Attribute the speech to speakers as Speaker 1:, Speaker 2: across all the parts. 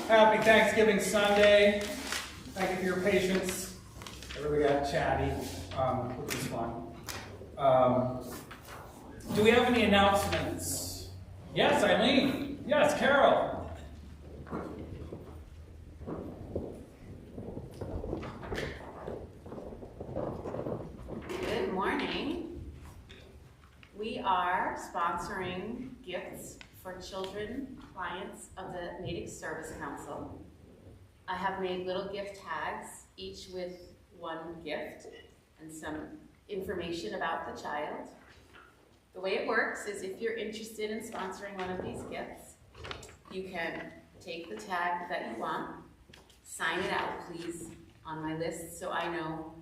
Speaker 1: Happy Thanksgiving Sunday. Thank you for your patience. Everybody got chatty, which is fun. Do we have any announcements? Yes, Eileen. Yes, Carol.
Speaker 2: Good morning. We are sponsoring gifts for children, clients of the Native Service Council. I have made little gift tags, each with one gift and some information about the child. The way it works is if you're interested in sponsoring one of these gifts, you can take the tag that you want, sign it out, please, on my list so I know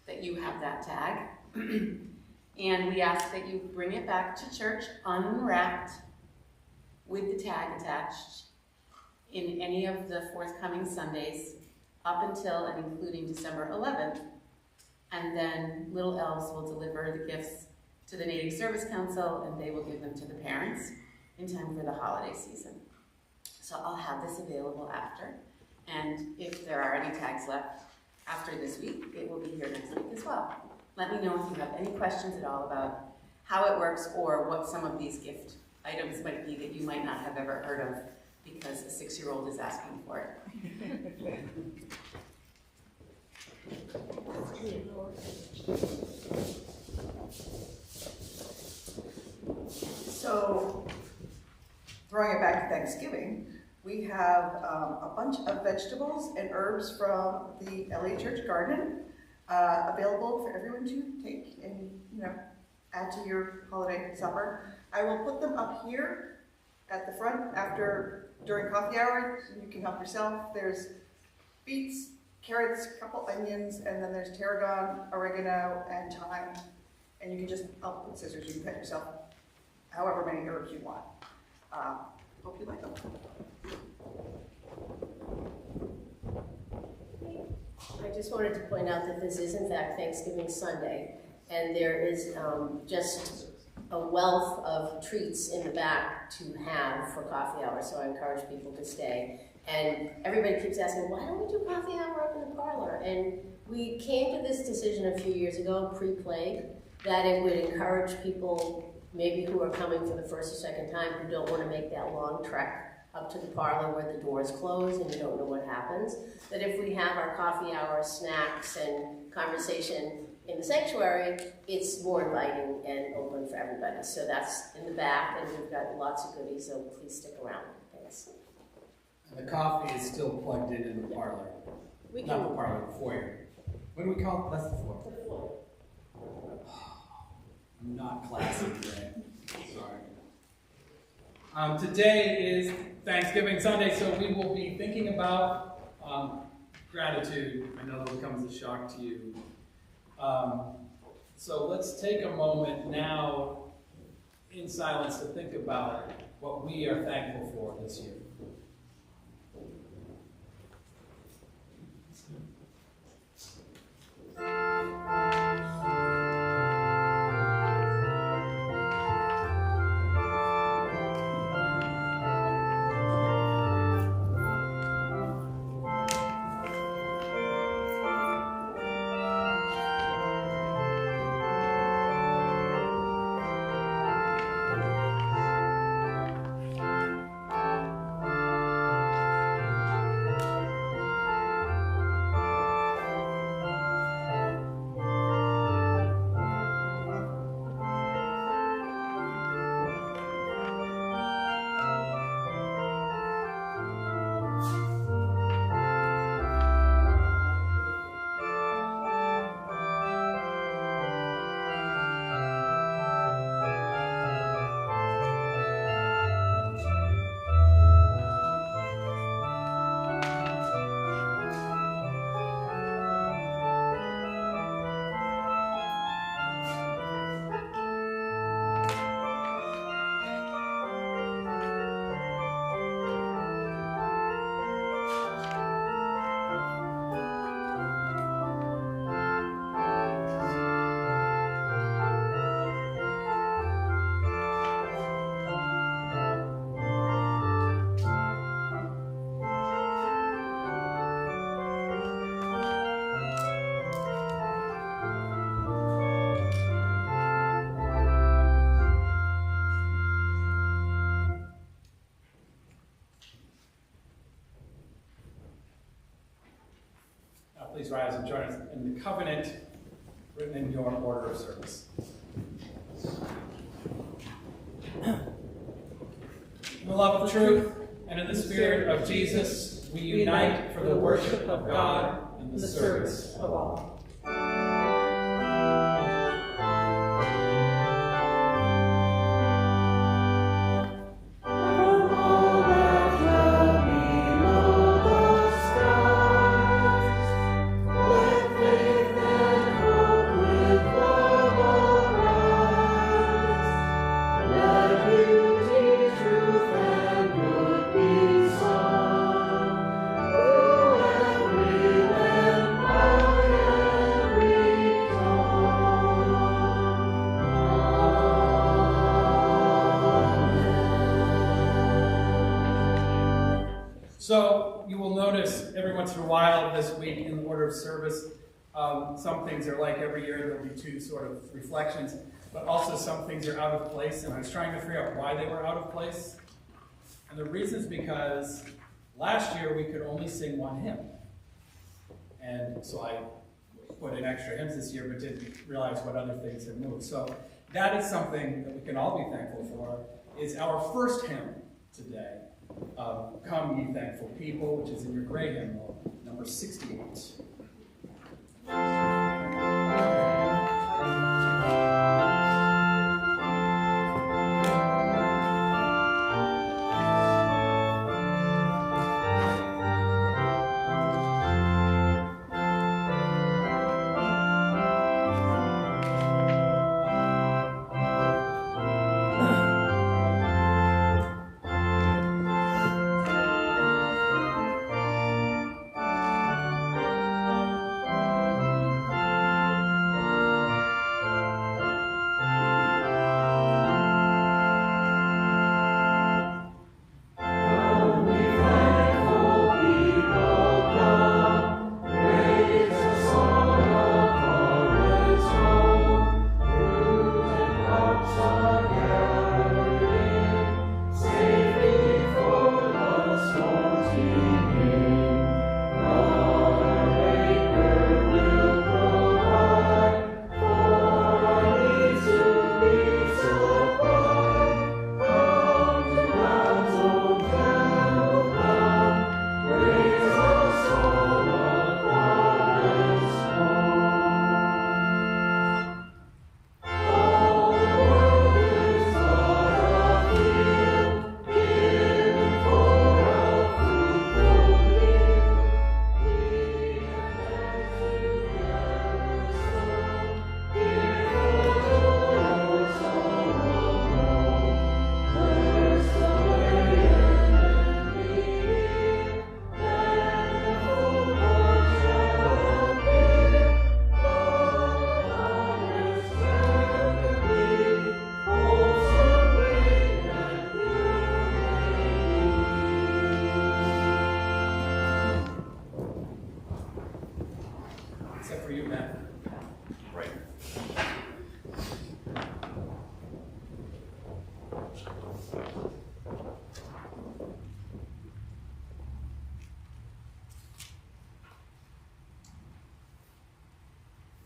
Speaker 2: that you have that tag. And we ask that you bring it back to church unwrapped with the tag attached in any of the forthcoming Sundays up until and including December 11th. And then Little Elves will deliver the gifts to the Native Service Council and they will give them to the parents in time for the holiday season. So I'll have this available after. And if there are any tags left after this week, it will be here next week as well. Let me know if you have any questions at all about how it works or what some of these gift items might be that you might not have ever heard of because a 6-year-old is asking for it.
Speaker 3: So, throwing it back to Thanksgiving, we have a bunch of vegetables and herbs from the Eliot Church garden available for everyone to take and add to your holiday supper. I will put them up here at the front during coffee hour. You can help yourself. There's beets, carrots, a couple onions, and then there's tarragon, oregano, and thyme. And you can just, I'll put scissors, you can cut yourself however many herbs you want. Hope you like them.
Speaker 4: I just wanted to point out that this is in fact Thanksgiving Sunday, and there is just a wealth of treats in the back to have for coffee hour, so I encourage people to stay. And everybody keeps asking, why don't we do coffee hour up in the parlor? And we came to this decision a few years ago, pre-plague, that it would encourage people maybe who are coming for the first or second time who don't want to make that long trek up to the parlor where the doors close and you don't know what happens, that if we have our coffee hour, snacks, and conversation in the sanctuary, it's more inviting and open for everybody. So that's in the back, and we've got lots of goodies, so please stick around. Thanks.
Speaker 1: And the coffee is still plugged in the parlor. Not the parlor, the foyer. What do we call it? That's the floor.
Speaker 4: The floor.
Speaker 1: I'm not classy today. Sorry. Today is Thanksgiving Sunday, so we will be thinking about gratitude. I know that comes as a shock to you. So let's take a moment now in silence to think about what we are thankful for this year. please rise and join us in the covenant written in your order of service. In the love of truth and in the Spirit of Jesus, we unite for the worship of God and the service of all. So you will notice every once in a while this week in the order of service, some things are like every year, there'll be two sort of reflections, but also some things are out of place, and I was trying to figure out why they were out of place. And the reason is because last year we could only sing one hymn. And so I put in extra hymns this year, but didn't realize what other things had moved. So that is something that we can all be thankful for, is our first hymn today. Come Ye Thankful People, which is in your gray hymnal, number 68.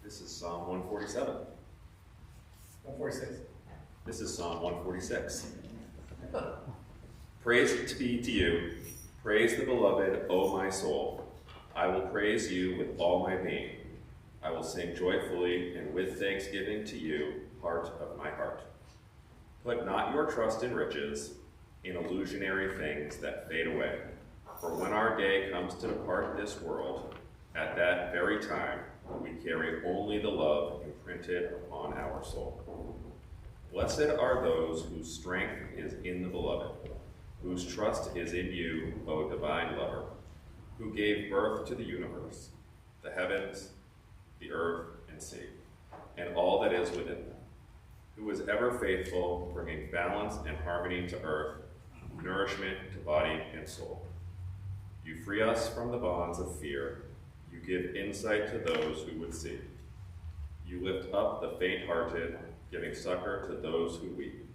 Speaker 5: This is Psalm 147.
Speaker 1: 146.
Speaker 5: This is Psalm 146. Praise be to you. Praise the beloved, O my soul. I will praise you with all my being. I will sing joyfully and with thanksgiving to you, heart of my heart. Put not your trust in riches, in illusionary things that fade away. For when our day comes to depart this world, at that very time we carry only the love imprinted upon our soul. Blessed are those whose strength is in the beloved, whose trust is in you, O divine lover, who gave birth to the universe, the heavens, the earth and sea, and all that is within them, who is ever faithful, bringing balance and harmony to earth, nourishment to body and soul. You free us from the bonds of fear. You give insight to those who would see. You lift up the faint-hearted, giving succor to those who weep.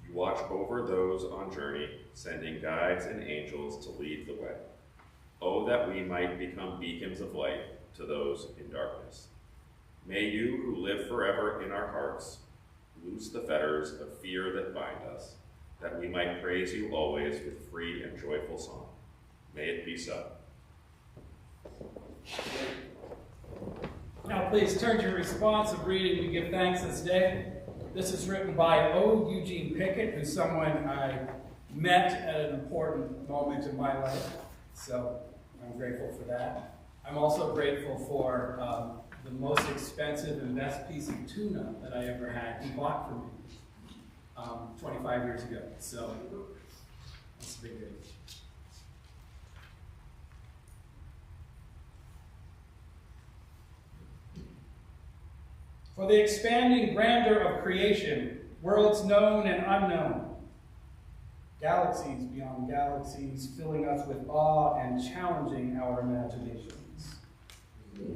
Speaker 5: You watch over those on journey, sending guides and angels to lead the way. Oh, that we might become beacons of light to those in darkness. May you, who live forever in our hearts, loose the fetters of fear that bind us, that we might praise you always with free and joyful song. May it be so.
Speaker 1: Now please turn to your responsive reading. We give thanks this day. This is written by O. Eugene Pickett, who's someone I met at an important moment in my life. So I'm grateful for that. I'm also grateful for the most expensive and best piece of tuna that I ever had. He bought for me 25 years ago. So that's a big deal. For the expanding grandeur of creation, worlds known and unknown, galaxies beyond galaxies, filling us with awe and challenging our imaginations.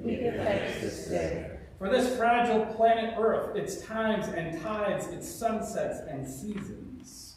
Speaker 6: We give thanks this day.
Speaker 1: For this fragile planet Earth, its times and tides, its sunsets and seasons.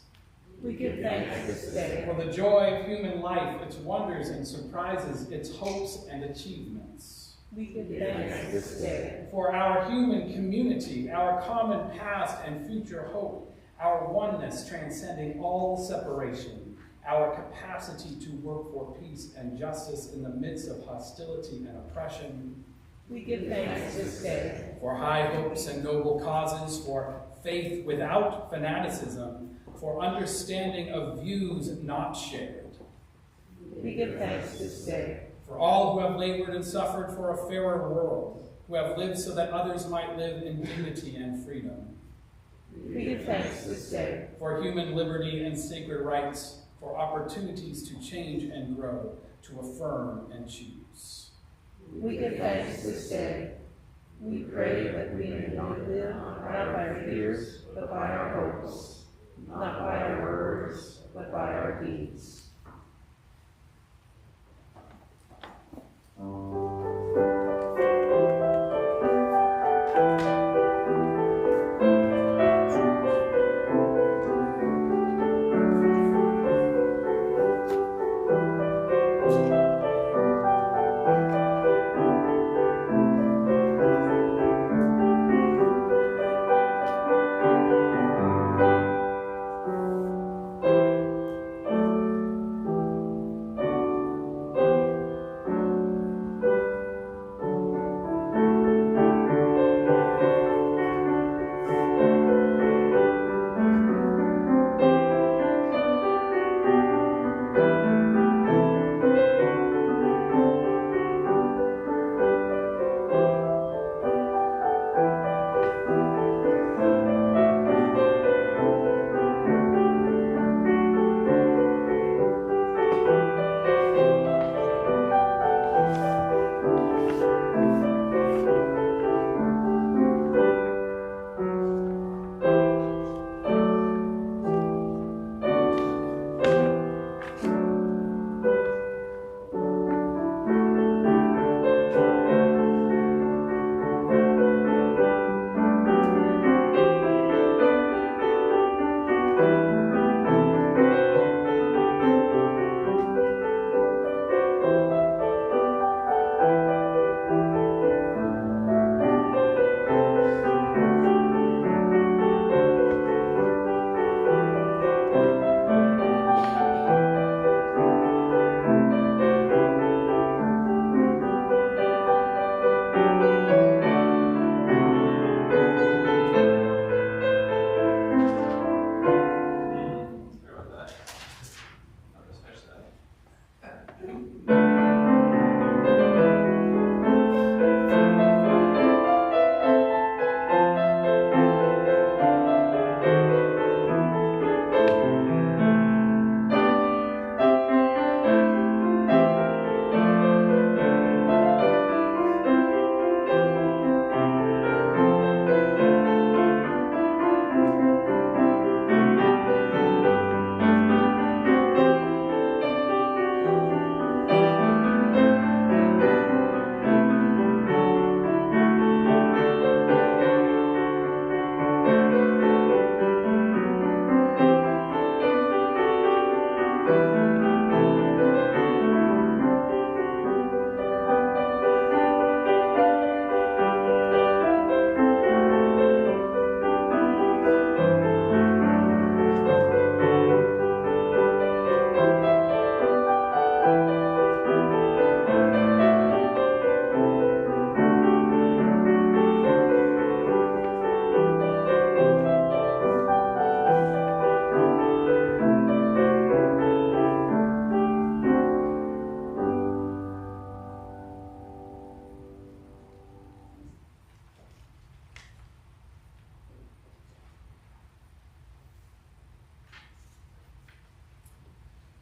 Speaker 6: We give thanks this day.
Speaker 1: For the joy of human life, its wonders and surprises, its hopes and achievements.
Speaker 6: We give thanks this day.
Speaker 1: For our human community, our common past and future hope, our oneness transcending all separation, our capacity to work for peace and justice in the midst of hostility and oppression.
Speaker 6: We give thanks this day.
Speaker 1: For high hopes and noble causes, for faith without fanaticism, for understanding of views not shared.
Speaker 6: We give thanks this day.
Speaker 1: For all who have labored and suffered for a fairer world, who have lived so that others might live in dignity and freedom.
Speaker 6: We give thanks this day.
Speaker 1: For human liberty and sacred rights, for opportunities to change and grow, to affirm and choose.
Speaker 6: We give thanks this day. We pray that we may not live not by our fears, but by our hopes, not by our words, but by our deeds.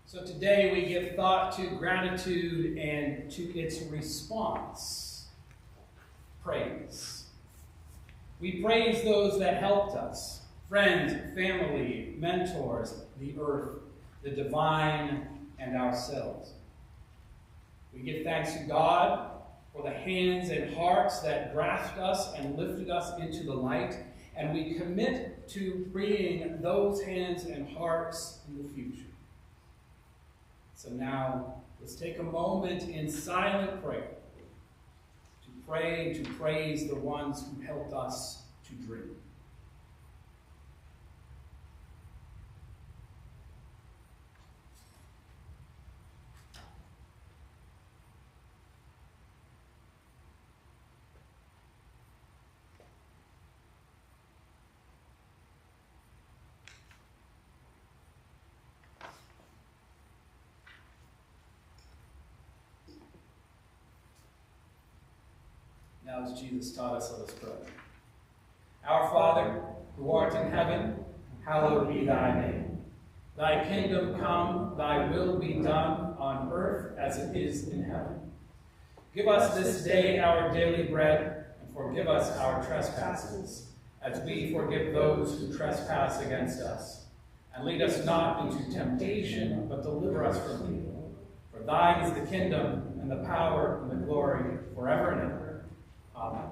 Speaker 1: So today we give thought to gratitude and to its response, praise. We praise those that helped us, friends, family, mentors, the earth, the divine, and ourselves. We give thanks to God for the hands and hearts that grasped us and lifted us into the light, and we commit to freeing those hands and hearts in the future. So now, let's take a moment in silent prayer to pray and to praise the ones who helped us to dream. Now, as Jesus taught us, let us pray. Our Father, who art in heaven, hallowed be thy name. Thy kingdom come, thy will be done on earth as it is in heaven. Give us this day our daily bread, and forgive us our trespasses, as we forgive those who trespass against us. And lead us not into temptation, but deliver us from evil. For thine is the kingdom, and the power, and the glory, forever and ever. Amen.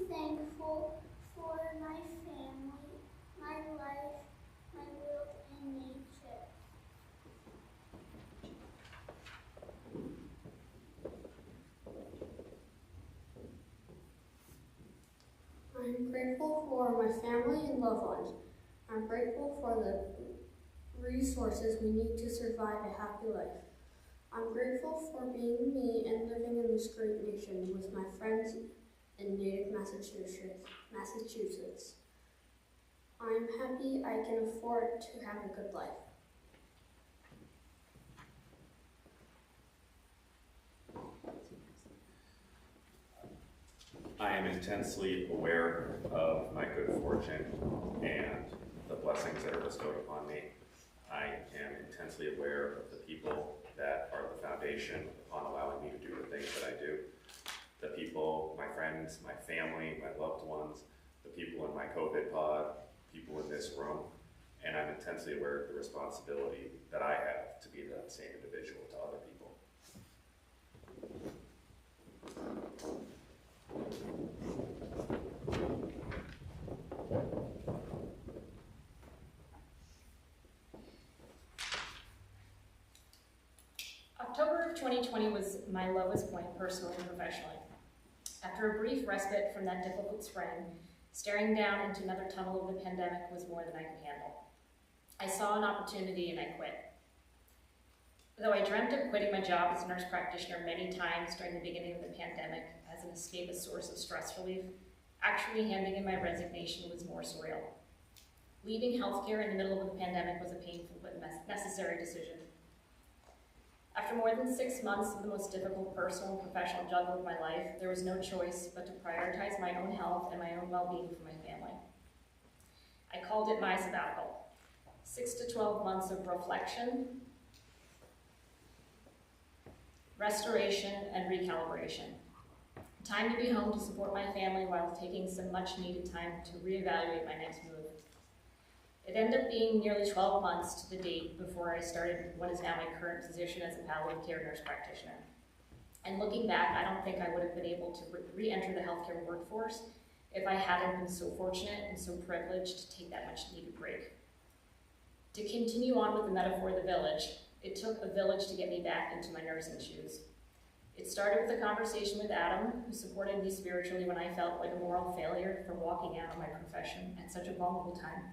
Speaker 7: Thankful for my family, my life, my world, and nature.
Speaker 8: I'm grateful for my family and loved ones. I'm grateful for the resources we need to survive a happy life. I'm grateful for being me and living in this great nation with my friends in native Massachusetts. I'm happy I can afford to have a good life.
Speaker 5: I am intensely aware of my good fortune and the blessings that are bestowed upon me. I am intensely aware of the people that are the foundation upon allowing me to do the things that I do. The people, my friends, my family, my loved ones, the people in my COVID pod, people in this room, and I'm intensely aware of the responsibility that I have to be that same individual to other people.
Speaker 9: October of 2020 was my lowest point personally and professionally. After a brief respite from that difficult spring, staring down into another tunnel of the pandemic was more than I could handle. I saw an opportunity and I quit. Though I dreamt of quitting my job as a nurse practitioner many times during the beginning of the pandemic as an escapist source of stress relief, actually handing in my resignation was more surreal. Leaving healthcare in the middle of the pandemic was a painful but necessary decision. After more than 6 months of the most difficult personal and professional juggle of my life, there was no choice but to prioritize my own health and my own well-being for my family. I called it my sabbatical. 6 to 12 months of reflection, restoration, and recalibration. Time to be home to support my family while taking some much-needed time to reevaluate my next move. It ended up being nearly 12 months to the date before I started what is now my current position as a palliative care nurse practitioner. And looking back, I don't think I would have been able to re-enter the healthcare workforce if I hadn't been so fortunate and so privileged to take that much needed break. To continue on with the metaphor of the village, it took a village to get me back into my nursing shoes. It started with a conversation with Adam, who supported me spiritually when I felt like a moral failure for walking out on my profession at such a vulnerable time.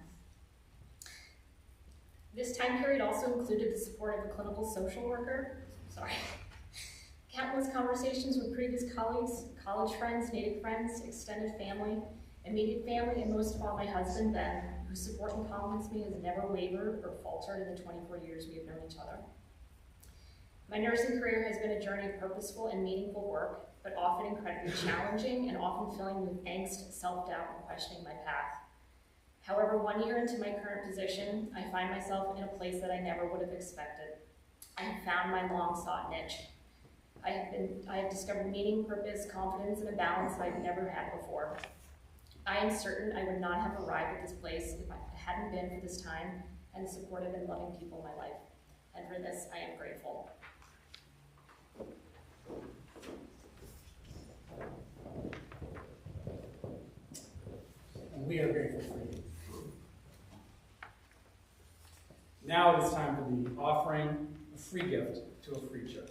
Speaker 9: This time period also included the support of a clinical social worker, countless conversations with previous colleagues, college friends, native friends, extended family, immediate family, and most of all my husband, Ben, whose support and confidence in me has never wavered or faltered in the 24 years we have known each other. My nursing career has been a journey of purposeful and meaningful work, but often incredibly challenging and often filling me with angst, self-doubt, and questioning my path. However, 1 year into my current position, I find myself in a place that I never would have expected. I have found my long-sought niche. I have discovered meaning, purpose, confidence, and a balance that I've never had before. I am certain I would not have arrived at this place if it hadn't been for this time and the supportive and loving people in my life. And for this, I am grateful.
Speaker 1: And we are grateful for you. Now it is time for the offering, a free gift to a free church.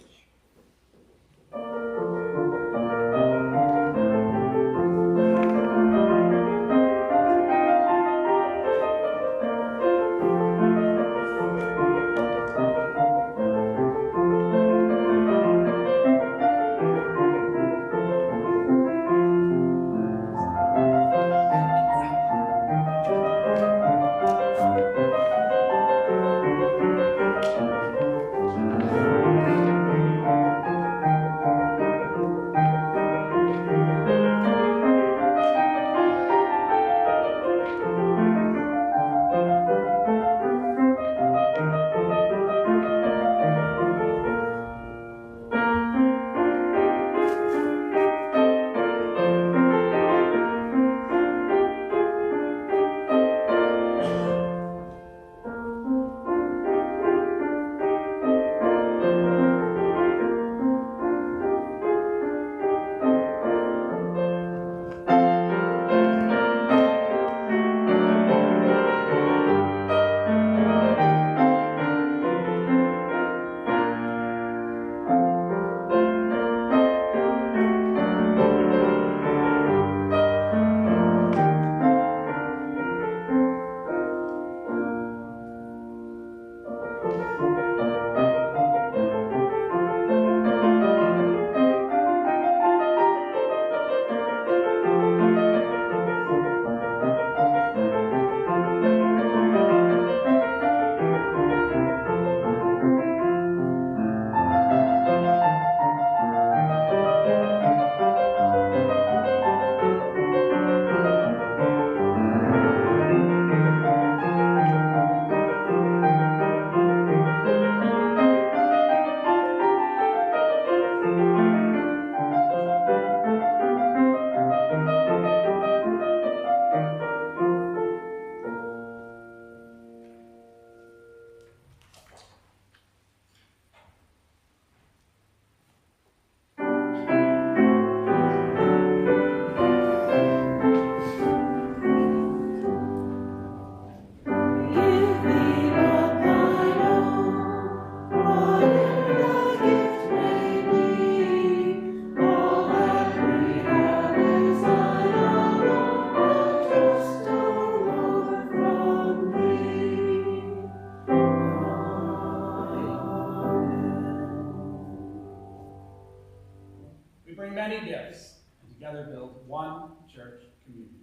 Speaker 1: Many gifts, and together build one church community.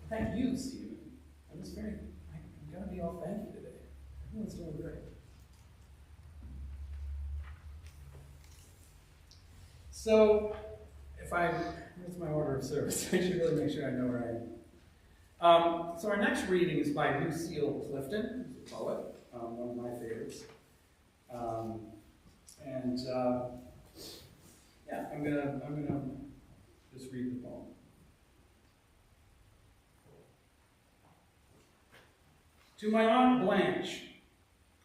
Speaker 1: Thank you, Stephen. I'm going to be all thank you today. Everyone's doing great. So, here's my order of service. I should really make sure I know where I am. So our next reading is by Lucille Clifton, who's a poet, one of my favorites. I'm gonna just read the poem. To my Aunt Blanche,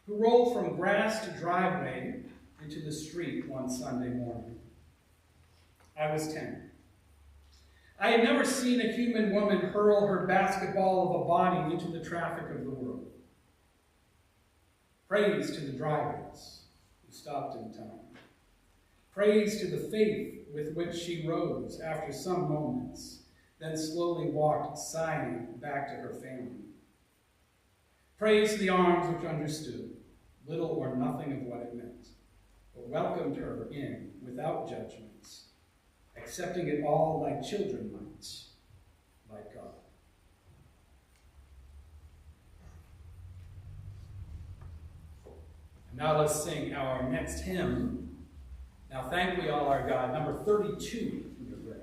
Speaker 1: who rolled from grass to driveway into the street one Sunday morning. I was 10. I had never seen a human woman hurl her basketball of a body into the traffic of the world. Praise to the drivers who stopped in time. Praise to the faith with which she rose after some moments, then slowly walked sighing back to her family. Praise to the arms which understood little or nothing of what it meant, but welcomed her in without judgments, accepting it all like children might, like God. And now let's sing our next hymn, Now Thank We All Our God, number 32 in your reading.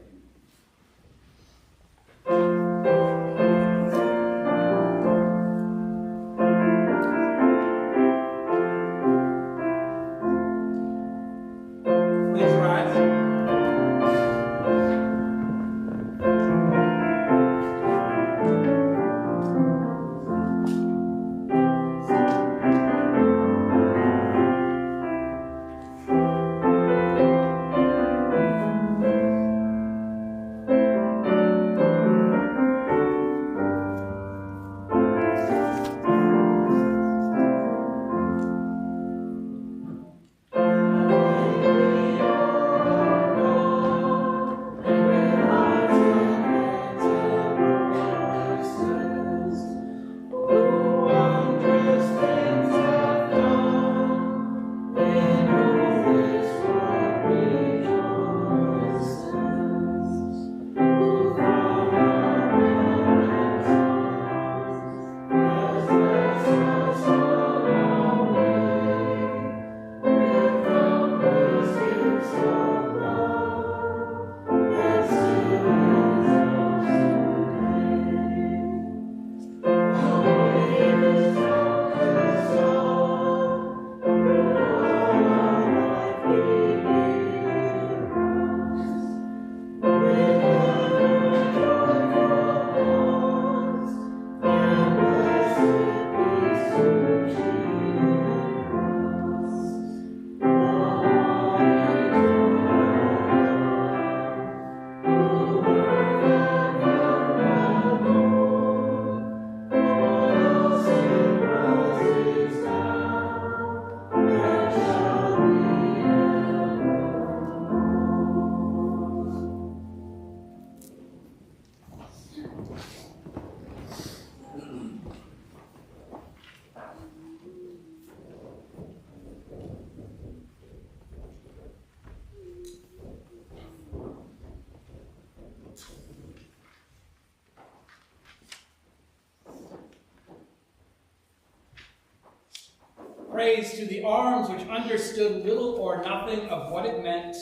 Speaker 1: Praise to the arms which understood little or nothing of what it meant,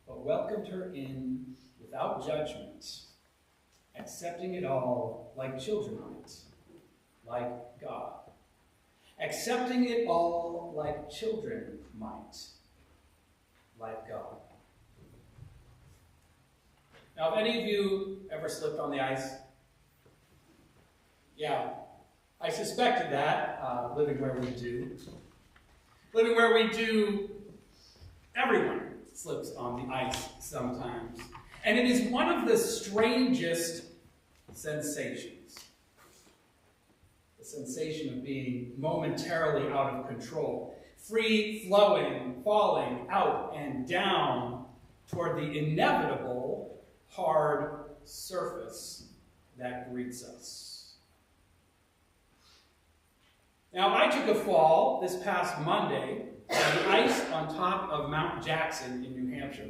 Speaker 1: but welcomed her in without judgment, accepting it all like children might, like God. Accepting it all like children might, like God. Now, have any of you ever slipped on the ice? Yeah. I suspected that, living where we do. Living where we do, everyone slips on the ice sometimes. And it is one of the strangest sensations. The sensation of being momentarily out of control. Free flowing, falling out and down toward the inevitable hard surface that greets us. Now, I took a fall this past Monday on the ice on top of Mount Jackson in New Hampshire,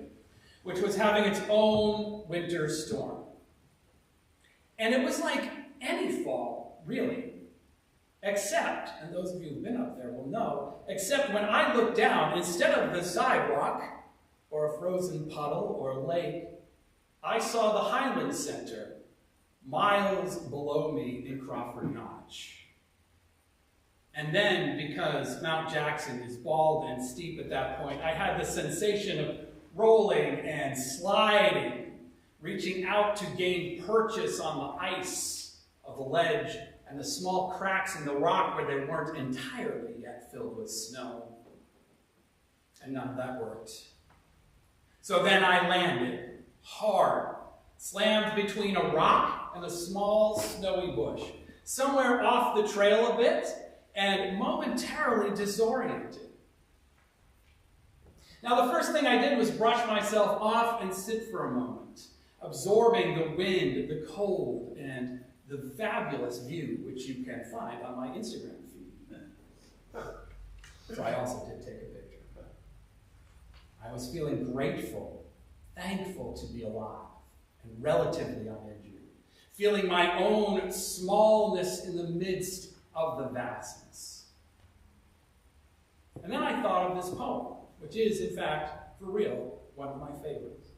Speaker 1: which was having its own winter storm. And it was like any fall, really, except, and those of you who've been up there will know, except when I looked down, instead of the sidewalk or a frozen puddle or lake, I saw the Highland Center miles below me in Crawford Notch. And then, because Mount Jackson is bald and steep at that point, I had the sensation of rolling and sliding, reaching out to gain purchase on the ice of the ledge and the small cracks in the rock where they weren't entirely yet filled with snow. And none of that worked. So then I landed hard, slammed between a rock and a small snowy bush, somewhere off the trail a bit, and momentarily disoriented. Now, the first thing I did was brush myself off and sit for a moment, absorbing the wind, the cold, and the fabulous view, which you can find on my Instagram feed. So I also did take a picture. I was feeling grateful, thankful to be alive, and relatively uninjured, feeling my own smallness in the midst of the vastness. And then I thought of this poem, which is, in fact, for real, one of my favorites.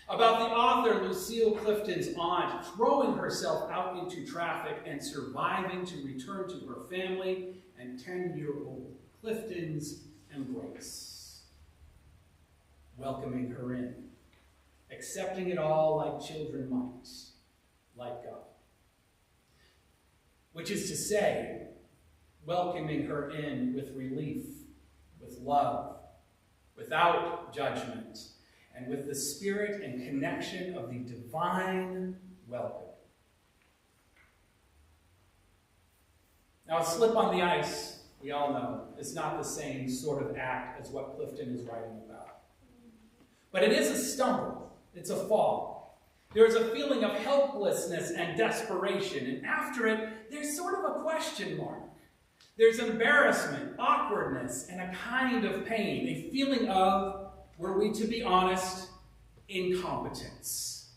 Speaker 1: About the author, Lucille Clifton's aunt, throwing herself out into traffic and surviving to return to her family and 10-year-old Clifton's embrace. Welcoming her in, accepting it all like children might, like God. Which is to say, welcoming her in with relief, with love, without judgment, and with the spirit and connection of the divine welcome. Now, a slip on the ice, we all know, is not the same sort of act as what Clifton is writing about. But it is a stumble. It's a fall. There's a feeling of helplessness and desperation, and after it, there's sort of a question mark. There's embarrassment, awkwardness, and a kind of pain, a feeling of, were we to be honest, incompetence.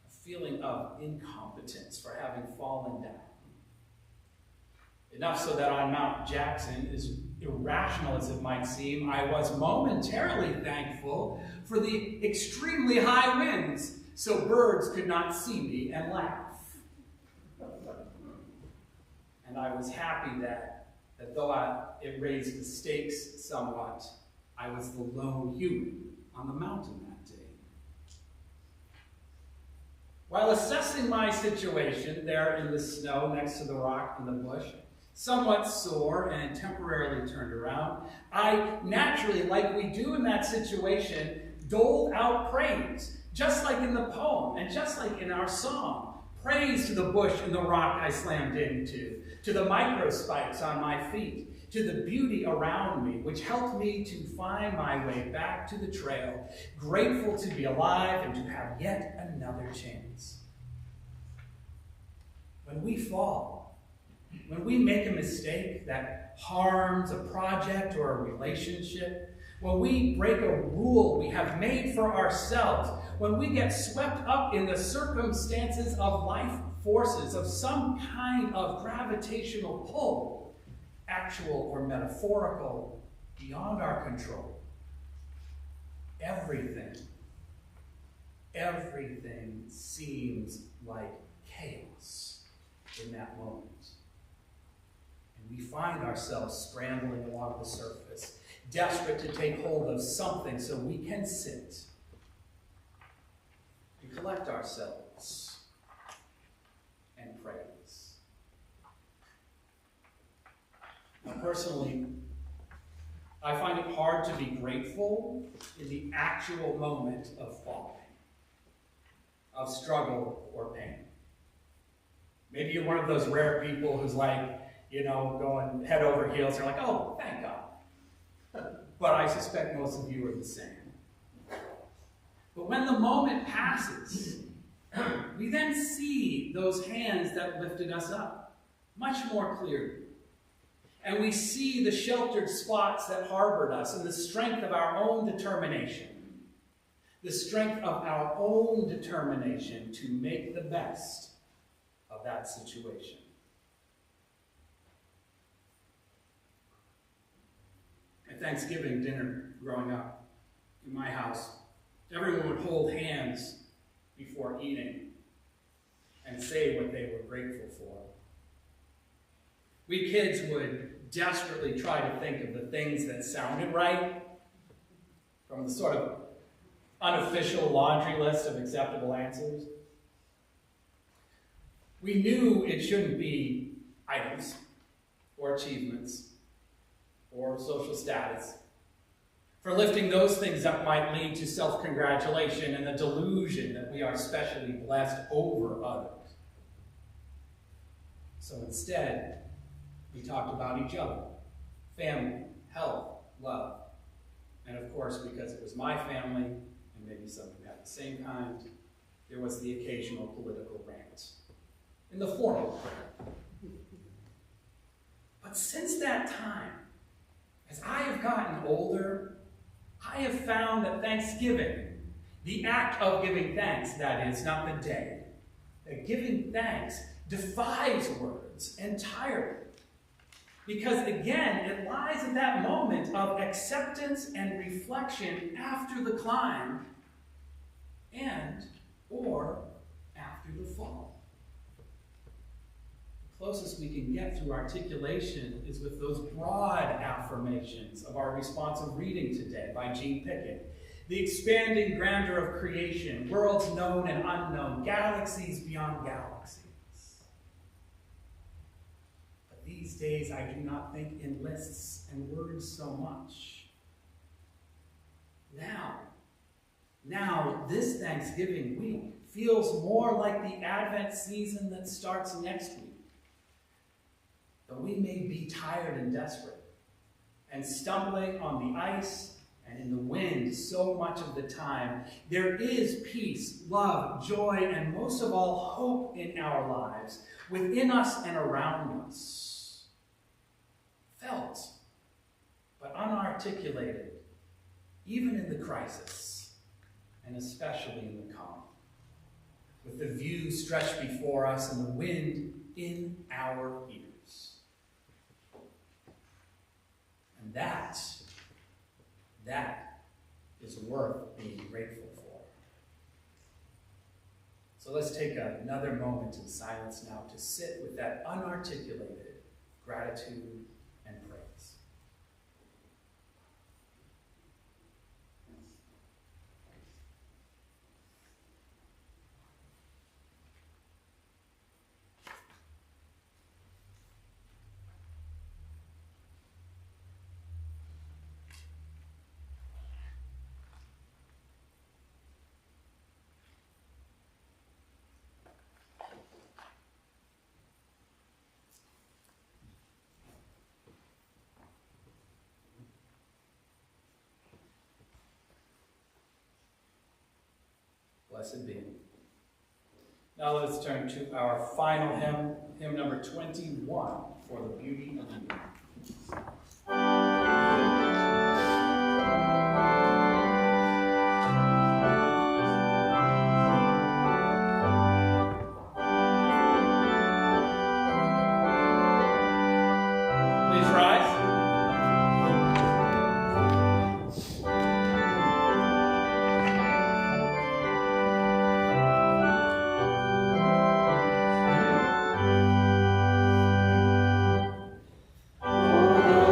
Speaker 1: A feeling of incompetence for having fallen down. Enough so that on Mount Jackson, as irrational as it might seem, I was momentarily thankful for the extremely high winds, so birds could not see me and laugh. And I was happy that though it raised the stakes somewhat, I was the lone human on the mountain that day. While assessing my situation there in the snow next to the rock and the bush, somewhat sore and temporarily turned around, I naturally, like we do in that situation, doled out praise, just like in the poem and just like in our song. Praise to the bush and the rock I slammed into, to the microspikes on my feet, to the beauty around me, which helped me to find my way back to the trail, grateful to be alive and to have yet another chance. When we fall, when we make a mistake that harms a project or a relationship, when we break a rule we have made for ourselves, when we get swept up in the circumstances of life forces of some kind of gravitational pull, actual or metaphorical, beyond our control, everything seems like chaos in that moment. And we find ourselves scrambling along the surface, desperate to take hold of something so we can sit and collect ourselves and praise. Now, personally, I find it hard to be grateful in the actual moment of falling, of struggle or pain. Maybe you're one of those rare people who's like, going head over heels. You're like, oh, thank God. But I suspect most of you are the same. But when the moment passes, we then see those hands that lifted us up much more clearly. And we see the sheltered spots that harbored us and the strength of our own determination. The strength of our own determination to make the best of that situation. At Thanksgiving dinner growing up in my house, everyone would hold hands before eating and say what they were grateful for. We kids would desperately try to think of the things that sounded right from the sort of unofficial laundry list of acceptable answers. We knew it shouldn't be items or achievements or social status. for lifting those things that might lead to self-congratulation and the delusion that we are specially blessed over others. So instead, we talked about each other, family, health, love, and of course, because it was my family, and maybe some of you had the same kind, there was the occasional political rant in the formal prayer. But since that time, as I have gotten older, I have found that Thanksgiving, the act of giving thanks, that is, not the day, that giving thanks defies words entirely. Because again, it lies at that moment of acceptance and reflection after the climb and or after the fall. The closest we can get through articulation is with those broad affirmations of our responsive reading today by Jean Pickett. The expanding grandeur of creation, worlds known and unknown, galaxies beyond galaxies. But these days I do not think in lists and words so much. Now, this Thanksgiving week feels more like the Advent season that starts next week. Though we may be tired and desperate, and stumbling on the ice and in the wind so much of the time, there is peace, love, joy, and most of all, hope in our lives, within us and around us. Felt, but unarticulated, even in the crisis, and especially in the calm, with the view stretched before us and the wind in our ears. And that is worth being grateful for. So let's take another moment in silence now to sit with that unarticulated gratitude and praise. Blessed be. Now let's turn to our final hymn, hymn number 21, For the Beauty of You. Please rise.
Speaker 6: For the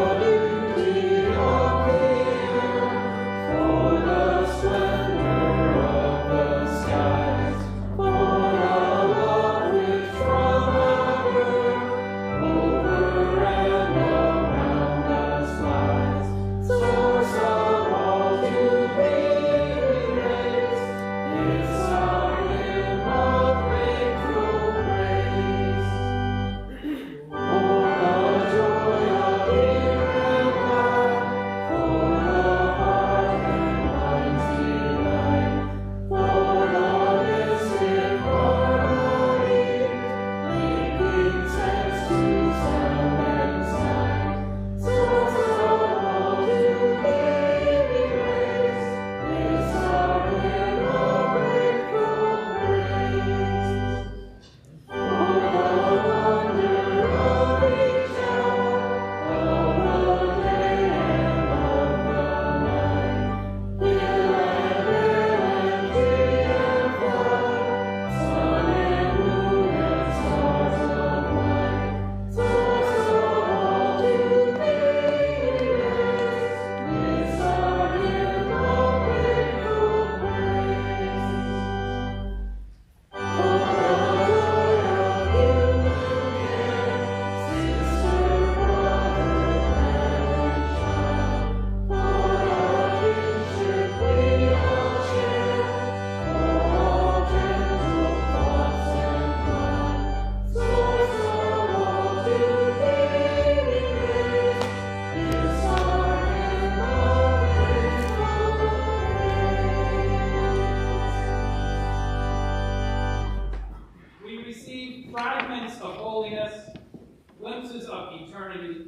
Speaker 1: glimpses of eternity,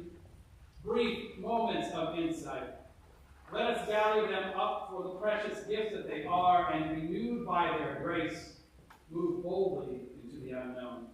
Speaker 1: brief moments of insight. Let us value them up for the precious gifts that they are, and renewed by their grace, move boldly into the unknown.